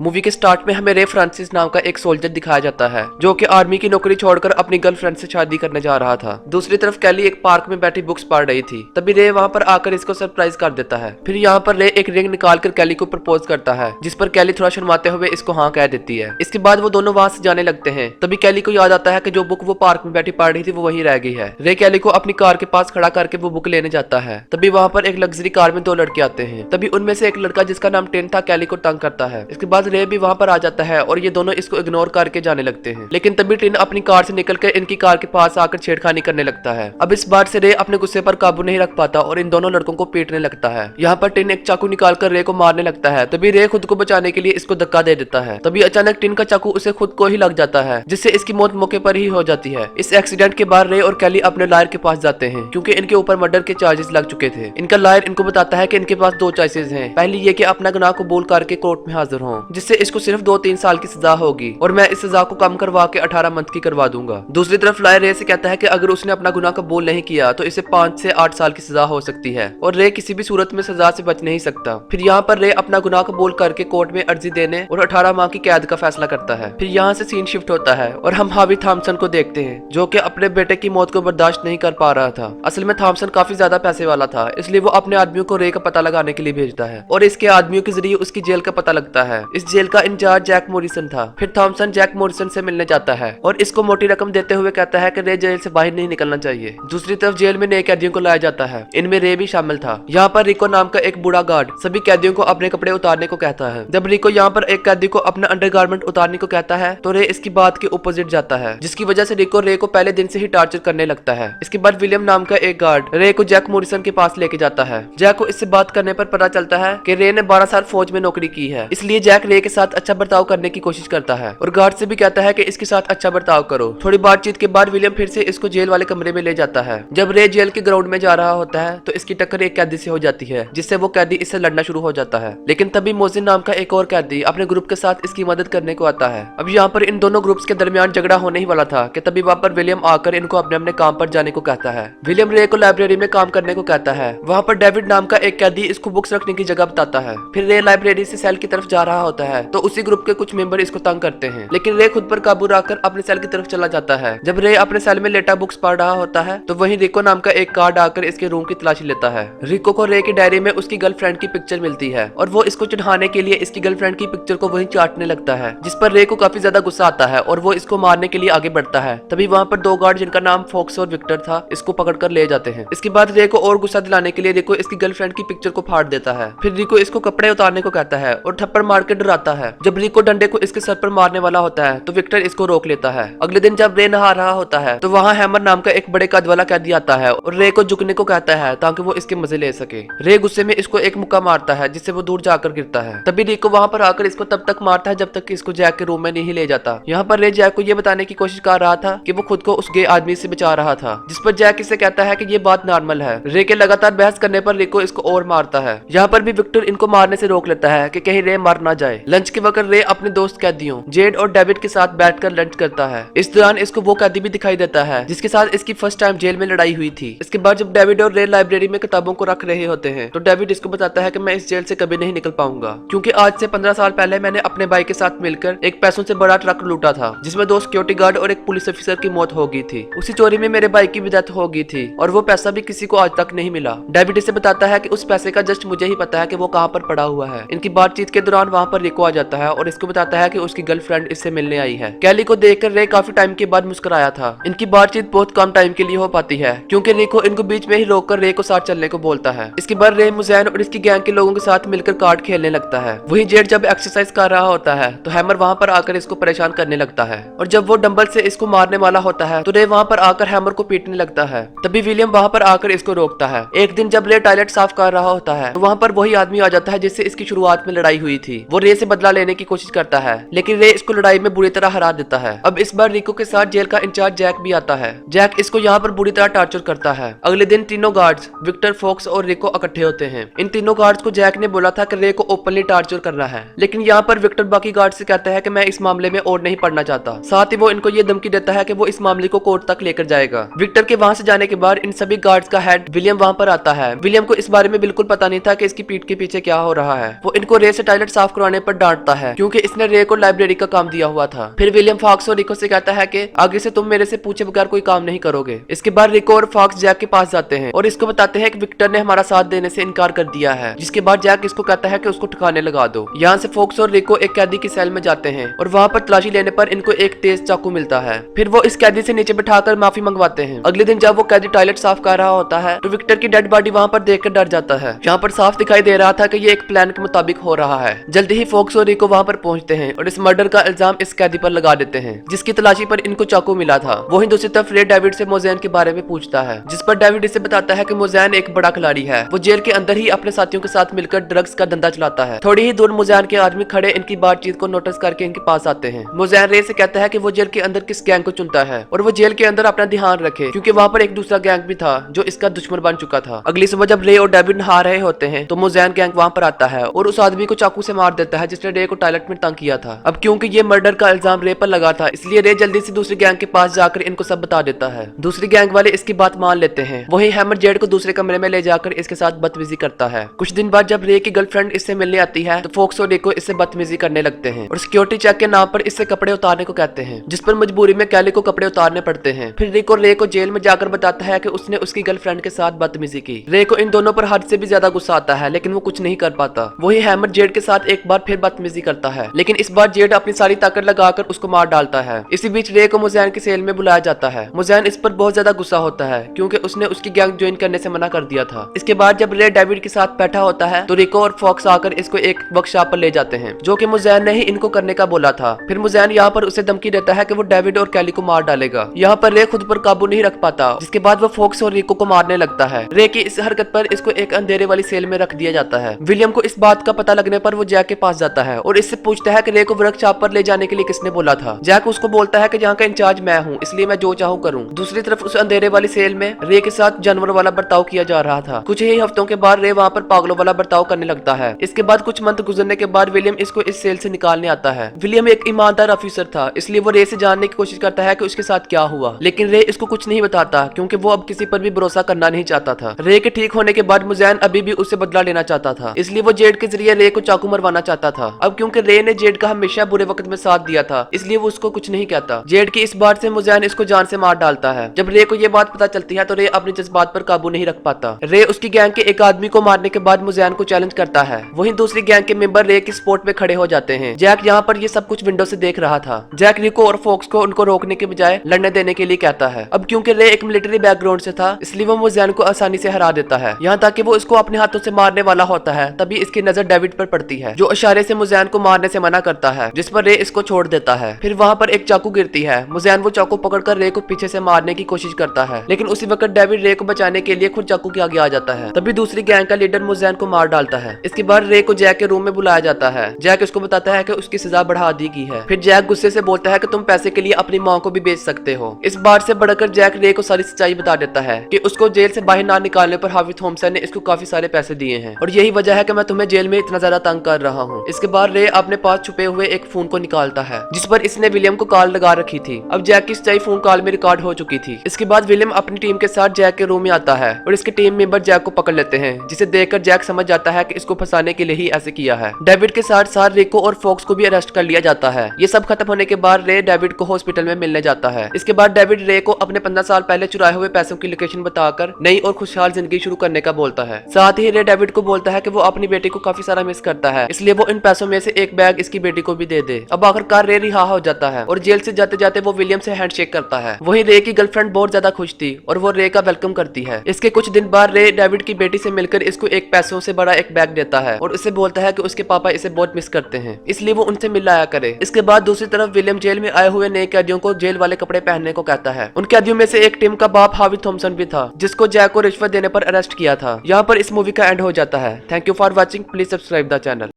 Movie के start में हमें रे फ्रांसिस नाम का एक सोल्जर दिखाया जाता है जो कि आर्मी की नौकरी छोड़कर अपनी गर्लफ्रेंड से शादी करने जा रहा था। दूसरी तरफ कैली एक पार्क में बैठी बुक्स पढ़ रही थी। तभी रे वहां पर आकर इसको सरप्राइज कर देता है। फिर यहाँ पर रे एक रिंग निकालकर कैली को प्रपोज करता है, जिस पर कैली थोड़ा शर्माते हुए इसको हाँ कह देती है। इसके बाद वो दोनों वहां से जाने लगते हैं। तभी कैली को याद आता है कि जो बुक वो पार्क में बैठी पढ़ रही थी वो वहीं रह गई है। रे कैली को अपनी कार के पास खड़ा करके वो बुक लेने जाता है। तभी वहां पर एक लग्जरी कार में दो लड़के आते हैं। तभी उनमें से एक लड़का जिसका नाम टिन था कैली को तंग करता है। इसके बाद रे भी वहां पर आ जाता है और ये दोनों इसको इग्नोर करके जाने लगते हैं। लेकिन तभी टिन अपनी कार से निकलकर इनकी कार के पास आकर छेड़खानी करने लगता है। अब इस बार से रे अपने गुस्से पर काबू नहीं रख पाता और इन दोनों लड़कों को पीटने लगता है। यहाँ पर टिन एक चाकू निकालकर रे को मारने लगता है। तभी रे खुद को बचाने के लिए इसको धक्का दे देता है। तभी अचानक टिन का चाकू उसे खुद को ही लग जाता है, जिससे इसकी मौत मौके पर ही हो जाती है। इस एक्सीडेंट के बाद रे और कैली अपने लॉयर के पास जाते हैं, क्योंकि इनके ऊपर मर्डर के चार्जेस लग चुके थे। इनका लॉयर इनको बताता है कि इनके पास दो चॉइसेस हैं। पहली ये कि अपना गुनाह कबूल करके कोर्ट में हाजिर हों, जिससे इसको सिर्फ 2-3 साल की सजा होगी और मैं इस सजा को कम करवा के 18 मंथ की करवा दूंगा। दूसरी तरफ लॉयर रे से कहता है कि अगर उसने अपना गुनाह कबूल नहीं किया तो इसे 5 से 8 साल की सजा हो सकती है और रे किसी भी सूरत में सजा से बच नहीं सकता। फिर यहाँ पर रे अपना गुनाह कबूल करके कोर्ट में अर्जी देने और 18 माह की कैद का फैसला करता है। फिर यहाँ से सीन शिफ्ट होता है और हम हावी थॉमसन को देखते हैं, जो कि अपने बेटे की मौत को बर्दाश्त नहीं कर पा रहा था। असल में थॉमसन काफी ज्यादा पैसे वाला था, इसलिए वो अपने आदमियों को रे का पता लगाने के लिए भेजता है और इसके आदमियों के जरिए उसकी जेल का पता लगता है। इस जेल का इंचार्ज जैक मॉरिसन था। फिर थॉमसन जैक मॉरिसन से मिलने जाता है और इसको मोटी रकम देते हुए कहता है कि रे जेल से बाहर नहीं निकलना चाहिए। दूसरी तरफ जेल में नए कैदियों को लाया जाता है, इनमें रे भी शामिल था। यहाँ पर रिको नाम का एक बूढ़ा गार्ड सभी कैदियों को अपने कपड़े उतारने को कहता है। जब रिको यहाँ पर एक कैदी को अपना अंडरगारमेंट उतारने को कहता है तो रे इसकी बात के अपोजिट जाता है, जिसकी वजह से रिको रे को पहले दिन से ही टार्चर करने लगता है। इसके बाद विलियम नाम का एक गार्ड रे को जैक मॉरिसन के पास लेके जाता है। जैक को इससे बात करने पर पता चलता है कि रे ने 12 साल फौज में नौकरी की है, इसलिए जैक रे के साथ अच्छा बर्ताव करने की कोशिश करता है और गार्ड से भी कहता है कि इसके साथ अच्छा बर्ताव करो। थोड़ी बातचीत के बाद विलियम फिर से इसको जेल वाले कमरे में ले जाता है। जब रे जेल के ग्राउंड में जा रहा होता है तो इसकी टक्कर एक कैदी से हो जाती है, जिससे वो कैदी इससे लड़ना शुरू हो जाता है। लेकिन तभी मोजिन नाम का एक और कैदी अपने ग्रुप के साथ इसकी मदद करने को आता है। अब यहाँ पर इन दोनों ग्रुप्स के दरमियान झगड़ा होने ही वाला था कि तभी वहाँ पर विलियम आकर इनको अपने अपने काम पर जाने को कहता है। विलियम रे को लाइब्रेरी में काम करने को कहता है। वहाँ पर डेविड नाम का एक कैदी इसको बुक्स रखने की जगह बताता है। फिर रे लाइब्रेरी से सेल की तरफ जा रहा होता है तो उसी ग्रुप के कुछ मेंबर इसको तंग करते हैं, लेकिन रे खुद पर काबू रखकर अपने सेल की तरफ चला जाता है। जब रे अपने सेल में लेटा बुक्स पढ़ रहा होता है तो वहीं रिको नाम का एक गार्ड आकर इसके रूम की तलाशी लेता है। रिको को रे की डायरी में उसकी गर्लफ्रेंड की पिक्चर मिलती है और वो इसको चिढ़ाने के लिए इसकी गर्लफ्रेंड की पिक्चर को वहीं चाटने लगता है, जिस पर रे को काफी ज्यादा गुस्सा आता है और वो इसको मारने के लिए आगे बढ़ता है। तभी वहाँ पर दो गार्ड जिनका नाम फॉक्स और विक्टर था इसको पकड़कर ले जाते हैं। इसके बाद रे को और गुस्सा दिलाने के लिए रिको इसकी गर्लफ्रेंड की पिक्चर को फाड़ देता है। फिर रिको इसको कपड़े उतारने को कहता है और थप्पड़ मार के डराता है। जब रिको डंडे को इसके सर पर मारने वाला होता है तो विक्टर इसको रोक लेता है। अगले दिन जब रे नहा रहा होता है तो वहाँ हैमर नाम का एक बड़े कद वाला कैदी आता है और रे को झुकने को कहता है ताकि वो इसके मजे ले सके। रे गुस्से में इसको एक मुक्का मारता है, जिससे वो दूर जाकर गिरता है। तभी रिको वहाँ पर आकर इसको तब तक मारता है जब तक कि इसको जैक के रूम में नहीं ले जाता। यहाँ पर रे जैक को ये बताने की कोशिश कर रहा था कि वो खुद को उस गे आदमी से बचा रहा था, जिस पर जैक इसे कहता है कि ये बात नॉर्मल है। रे के लगातार बहस करने पर रिको इसको और मारता है। यहाँ पर भी विक्टर इनको मारने से रोक लेता है कि कहीं रे मर ना जाए। लंच के वक्त रे अपने दोस्त कैदियों जेड और डेविड के साथ बैठकर लंच करता है। इस दौरान इसको वो कैदी भी दिखाई देता है जिसके साथ इसकी फर्स्ट टाइम जेल में लड़ाई हुई थी। इसके बाद जब डेविड और रे लाइब्रेरी में किताबों को रख रहे होते हैं तो डेविड इसको बताता है कि मैं इस जेल से कभी नहीं निकल पाऊंगा, क्योंकि आज से 15 साल पहले मैंने अपने भाई के साथ मिलकर एक पैसों से बड़ा ट्रक लूटा था, जिसमें 2 सिक्योरिटी गार्ड और एक पुलिस ऑफिसर की मौत हो गई थी। उसी चोरी में मेरे भाई की भी डेथ हो गई थी और वो पैसा भी किसी को आज तक नहीं मिला। डेविड इसे बताता है कि उस पैसे का जस्ट मुझे ही पता है कि वो कहाँ पर पड़ा हुआ है। इनकी बातचीत के दौरान वहाँ पर रिको आ जाता है और इसको बताता है कि उसकी गर्लफ्रेंड इससे मिलने आई है। कैली को देखकर रे काफी टाइम के बाद मुस्कुराया था। इनकी बातचीत बहुत कम टाइम के लिए हो पाती है, क्योंकि रिको इनको बीच में ही रोककर रे को साथ चलने को बोलता है। इसके बाद रे मुजैन और इसकी गैंग के लोगों के साथ मिलकर कार्ड खेलने लगता है। वहीं जेड जब एक्सरसाइज कर रहा होता है तो हैमर वहाँ पर आकर इसको परेशान करने लगता है और जब वो डंबल से इसको मारने वाला होता है तो रे वहाँ पर आकर हैमर को पीटने लगता है। तभी विलियम वहाँ पर आकर इसको रोकता है। एक दिन जब रे टॉयलेट साफ कर रहा होता है तो वहाँ पर वही आदमी आ जाता है जिससे इसकी शुरुआत में लड़ाई हुई थी। वो रे से बदला लेने की कोशिश करता है, लेकिन रे इसको लड़ाई में बुरी तरह हरा देता है। अब इस बार रिको के साथ जेल का इंचार्ज जैक भी आता है। जैक इसको यहाँ पर बुरी तरह टॉर्चर करता है। अगले दिन तीनों गार्ड्स विक्टर, फॉक्स और रिको इकट्ठे होते हैं। इन तीनों गार्ड्स को जैक ने बोला था कि रे को ओपनली टॉर्चर करना है, लेकिन यहाँ पर विक्टर बाकी गार्ड से कहता है कि मैं इस मामले में और नहीं पढ़ना चाहता। साथ ही वो इनको ये धमकी देता है कि वो इस मामले को कोर्ट तक लेकर जाएगा। विक्टर के वहाँ से जाने के बाद इन सभी गार्ड्स का हेड विलियम वहाँ पर आता है। विलियम को इस बारे में बिल्कुल पता नहीं था कि इसकी पीठ के पीछे क्या हो रहा है। वो इनको रे से टॉयलेट साफ करवाने पर डांटता है क्योंकि इसने रे को लाइब्रेरी का काम दिया हुआ था। फिर विलियम फॉक्स और रिको से कहता है कि आगे से तुम मेरे से पूछे बगैर कोई काम नहीं करोगे। इसके बाद रिको और फॉक्स जैक के पास जाते हैं और इसको बताते हैं कि विक्टर ने हमारा साथ देने से इनकार कर दिया है, जिसके बाद जैक इसको कहता है कि उसको ठिकाने लगा दो। यहाँ से फॉक्स और रिको एक कैदी की सेल में जाते हैं और वहाँ पर तलाशी लेने पर इनको एक तेज चाकू मिलता है। फिर वो इस कैदी से नीचे बिठाकर माफी मंगवाते हैं। अगले दिन जब वो कैदी टॉयलेट साफ कर रहा होता है तो विक्टर की डेड बॉडी वहाँ पर देखकर डर जाता है। यहाँ पर साफ दिखाई दे रहा था कि ये एक प्लान के मुताबिक हो रहा है। जल्दी ही फॉक्स और रिको वहाँ पर पहुंचते हैं और इस मर्डर का इल्जाम इस कैदी पर लगा देते हैं जिसकी तलाशी पर इनको चाकू मिला था। वहीं दूसरी तरफ रे डेविड से मोज़ेन के बारे में पूछता है, जिस पर डेविड इसे बताता है कि मोज़ेन एक बड़ा खिलाड़ी है। वो जेल के अंदर ही अपने साथियों के साथ मिलकर ड्रग्स का धंधा चलाता है। थोड़ी ही दूर मोज़ेन के आदमी खड़े इनकी बातचीत को नोटिस करके इनके पास आते हैं। मोज़ेन रे से कहता है कि वो जेल के अंदर किस गैंग को चुनता है और वो जेल के अंदर अपना ध्यान रखे क्योंकि वहाँ पर एक दूसरा गैंग भी था जो इसका दुश्मन बन चुका था। अगली सुबह जब रे और डेविड नहा रहे होते हैं तो मोज़ेन गैंग वहाँ पर आता है और उस आदमी को चाकू से मार देता है जिसने रे को टॉयलेट में तंग किया था। अब क्योंकि ये मर्डर का इल्जाम रे पर लगा था इसलिए रे जल्दी से दूसरी गैंग के पास जाकर इनको सब बता देता है। दूसरी गैंग वाले इसकी बात मान लेते हैं। वहीं हैमर जेड को दूसरे कमरे में ले जाकर इसके साथ बदतमीजी करता है। कुछ दिन बाद जब रे की गर्लफ्रेंड इससे मिलने आती है तो फोक्स और रिको इससे बदतमीजी करने लगते हैं और सिक्योरिटी चेक के नाम पर इससे कपड़े उतारने को कहते हैं, जिस पर मजबूरी में कैली को कपड़े उतारने पड़ते हैं। फिर रिको रे को जेल में जाकर बताता है कि उसने उसकी गर्लफ्रेंड के साथ बदतमीजी की। रे को इन दोनों पर हद से भी ज्यादा गुस्सा आता है लेकिन वो कुछ नहीं कर पाता। वही हैमर जेड के साथ एक बार फिर बदतमीजी करता है लेकिन इस बार जेड अपनी सारी ताकत लगाकर उसको मार डालता है। इसी बीच रे को मोज़ेन की सेल में बुलाया जाता है। मोज़ेन इस पर बहुत ज्यादा गुस्सा होता है क्योंकि उसने उसकी गैंग ज्वाइन करने से मना कर दिया था। इसके बाद जब रे डेविड के साथ बैठा होता है तो रिको और फॉक्स आकर इसको एक वर्कशॉप पर ले जाते हैं जो कि मोज़ेन ने ही इनको करने का बोला था। फिर मोज़ेन यहाँ पर उसे धमकी देता है कि वो डेविड और कैली को मार डालेगा। यहाँ पर रे खुद पर काबू नहीं रख पाता, जिसके बाद वो फॉक्स और रिको को मारने लगता है। रे की इस हरकत पर इसको एक अंधेरे वाली सेल में रख दिया जाता है। विलियम को इस बात का पता लगने पर वो जैक के पास जाता है और इससे पूछता है कि रे को वर्कशॉप पर ले जाने के लिए किसने बोला था। जैक उसको बोलता है कि यहाँ का इंचार्ज मैं हूँ, इसलिए मैं जो चाहूँ करूँ। दूसरी तरफ उस अंधेरे वाली सेल में रे के साथ जानवरों वाला बर्ताव किया जा रहा था। कुछ ही हफ्तों के बाद रे वहाँ पर पागलों वाला बर्ताव करने लगता है। इसके बाद कुछ मंथ गुजरने के बाद विलियम इसको इस सेल से निकालने आता है। विलियम एक ईमानदार ऑफिसर था इसलिए वो रे से जानने की कोशिश करता है कि उसके साथ क्या हुआ, लेकिन रे इसको कुछ नहीं बताता क्योंकि वो अब किसी पर भी भरोसा करना नहीं चाहता था। रे के ठीक होने के बाद मोज़ेन अभी भी उससे बदला लेना चाहता था, इसलिए वो जेड के जरिए रे को चाकू मरवाना चाहता था। अब क्योंकि रे ने जेड का हमेशा बुरे वक्त में साथ दिया था इसलिए वो उसको कुछ नहीं कहता। जेड की इस बात से मोज़ेन इसको जान से मार डालता है। जब रे को ये बात पता चलती है तो रे अपने जज्बात पर काबू नहीं रख पाता। रे उसकी गैंग के एक आदमी को मारने के बाद मोज़ेन को चैलेंज करता है। वहीं दूसरी गैंग के मेंबर रे की सपोर्ट में खड़े हो जाते हैं। जैक यहाँ पर ये सब कुछ विंडो से देख रहा था। जैक रिको और फॉक्स को उनको रोकने के बजाय लड़ने देने के लिए कहता है। अब क्योंकि रे एक मिलिट्री बैकग्राउंड से था इसलिए वो मोज़ेन को आसानी से हरा देता है। यहाँ तक कि वो इसको अपने हाथों से मारने वाला होता है तभी इसकी नजर डेविड पर पड़ती है जो इशारे से मोज़ेन को मारने से मना करता है, जिस पर रे इसको छोड़ देता है। फिर वहाँ पर एक चाकू गिरती है। मोज़ेन वो चाकू पकड़कर रे को पीछे से मारने की कोशिश करता है लेकिन उसी वक्त डेविड रे को बचाने के लिए खुद चाकू के आगे आ जाता है। तभी दूसरी गैंग का लीडर मोज़ेन को मार डालता है। इसके बाद रे को जैक के रूम में बुलाया जाता है। जैक उसको बताता है कि उसकी सजा बढ़ा दी गई है। फिर जैक गुस्से से बोलता है कि तुम पैसे के लिए अपनी माँ को भी बेच सकते हो। इस बात से बढ़कर जैक रे को सारी सच्चाई बता देता है कि उसको जेल से बाहर ना निकालने पर हार्वी थॉमसन ने इसको काफी सारे पैसे दिए हैं और यही वजह है कि मैं तुम्हें जेल में इतना ज्यादा तंग कर रहा हूँ। इसके बाद रे अपने पास छुपे हुए एक फोन को निकालता है जिस पर इसने विलियम को कॉल लगा रखी थी। अब जैक की सच्चाई फोन कॉल में रिकॉर्ड हो चुकी थी। इसके बाद विलियम अपनी टीम के साथ जैक के रूम में आता है और इसके टीम मेंबर जैक को पकड़ लेते हैं, जिसे देखकर जैक समझ जाता है कि इसको फंसाने के लिए ही ऐसे किया है। डेविड के साथ साथ रिको और फॉक्स को भी अरेस्ट कर लिया जाता है। ये सब खत्म होने के बाद रे डेविड को हॉस्पिटल में मिलने जाता है। इसके बाद डेविड रे को अपने 15 साल पहले चुराए हुए पैसों की लोकेशन बताकर नई और खुशहाल जिंदगी शुरू करने का बोलता है। साथ ही रे डेविड को बोलता है कि वो अपनी बेटी को काफी सारा मिस करता है, इसलिए वो इन पैसों में से एक बैग इसकी बेटी को भी दे दे। अब आखिरकार रे रिहा हो जाता है और जेल से जाते जाते वो विलियम से हैंडशेक करता है। वहीं रे की गर्लफ्रेंड बहुत ज्यादा खुश थी और वो रे का वेलकम करती है। इसके कुछ दिन बाद रे डेविड की बेटी से मिलकर इसको एक पैसों से बड़ा एक बैग देता है और उसे बोलता है कि उसके पापा इसे बहुत मिस करते हैं, इसलिए वो उनसे मिल आया करे। इसके बाद दूसरी तरफ विलियम जेल में आए हुए नए कैदियों को जेल वाले कपड़े पहनने को कहता है। उन कैदियों में से एक टिम का बाप हार्वी थॉमसन भी था, जिसको जैक को रिश्वत देने पर अरेस्ट किया था। यहाँ पर इस मूवी का एंड हो जाता है। Thank you for watching, please subscribe the channel.